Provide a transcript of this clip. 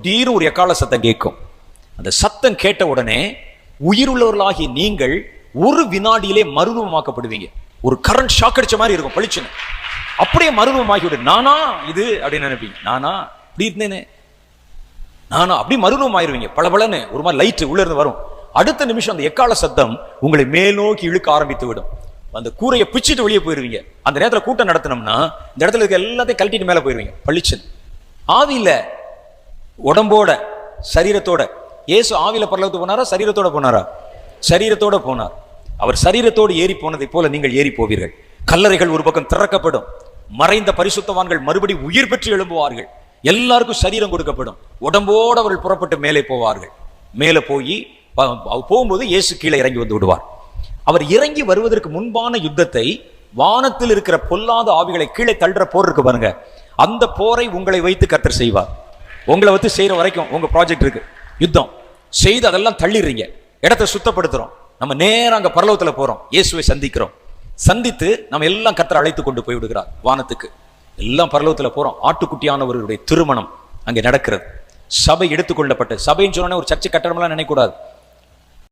திடீர்னு ஒரு எக்கால சத்தம் கேட்கும். அந்த சத்தம் கேட்ட உடனே உயிருள்ளவர்களாகிய நீங்கள் ஒரு வினாடியிலே மறுரூபமாக்கப்படுவீங்க. ஒரு கரண்ட் ஷாக் அடிச்ச மாதிரி இருக்கும், பளிச்சுன்னு அப்படியே மறுரூபமாகிவிடு. நானா இது அப்படின்னு நினைப்பீங்க. நானா இப்படி இருந்தேனே, நானா அப்படி மறுரூபமாயிருவீங்க. பளபளன்னு ஒரு மாதிரி லைட் உள்ள இருந்து வரும். அடுத்த நிமிஷம் அந்த எக்கால சத்தம் உங்களை மேல் நோக்கி இழுக்க ஆரம்பித்து விடும். அந்த கூரையை பிச்சுட்டு வெளியே போயிருவீங்க. அந்த நேரத்தில் கூட்டம் நடத்தினோம்னா இந்த இடத்துல இருக்க எல்லாத்தையும் கழட்டிட்டு மேலே போயிருவீங்க, பளிச்சன். ஆவியில, உடம்போட, சரீரத்தோட. இயேசு ஆவியில பரலோகத்துக்கு போனாரா, சரீரத்தோட போனாரா? சரீரத்தோட போனார். அவர் சரீரத்தோடு ஏறி போனதை போல நீங்கள் ஏறி போவீர்கள். கல்லறைகள் ஒரு பக்கம் திறக்கப்படும். மறைந்த பரிசுத்தவான்கள் மறுபடி உயிர் பெற்று எழும்புவார்கள். எல்லாருக்கும் சரீரம் கொடுக்கப்படும். உடம்போடு அவர்கள் புறப்பட்டு மேலே போவார்கள். மேலே போய் போகும்போது இயேசு கீழே இறங்கி வந்து விடுவார். அவர் இறங்கி வருவதற்கு முன்பான யுத்தத்தை, வானத்தில் இருக்கிற பொல்லாத ஆவிகளை கீழே தள்ளுற போர் இருக்கு பாருங்க, அந்த போரை உங்களை வைத்து கர்த்தர் செய்வார். உங்களை வச்சு செய்யற வரைக்கும் உங்க ப்ராஜெக்ட் இருக்கு. யுத்தம் செய்து அதெல்லாம் தள்ளிடுறீங்க, இடத்தை சுத்தப்படுத்துறோம். நம்ம நேரம் அங்க பரலோகத்துல போறோம், இயேசுவை சந்திக்கிறோம். சந்தித்து நம்ம எல்லாம் கர்த்தர் அழைத்து கொண்டு போய் விடுகிறார் வானத்துக்கு. எல்லாம் பரலோகத்துல போறோம். ஆட்டுக்குட்டியானவர்களுடைய திருமணம் அங்கே நடக்கிறது. சபை எடுத்துக்கொள்ளப்பட்ட, சபைன்னு சொன்னோன்னே ஒரு சர்ச்சை கட்டணம்லாம் நினைக்கக்கூடாது.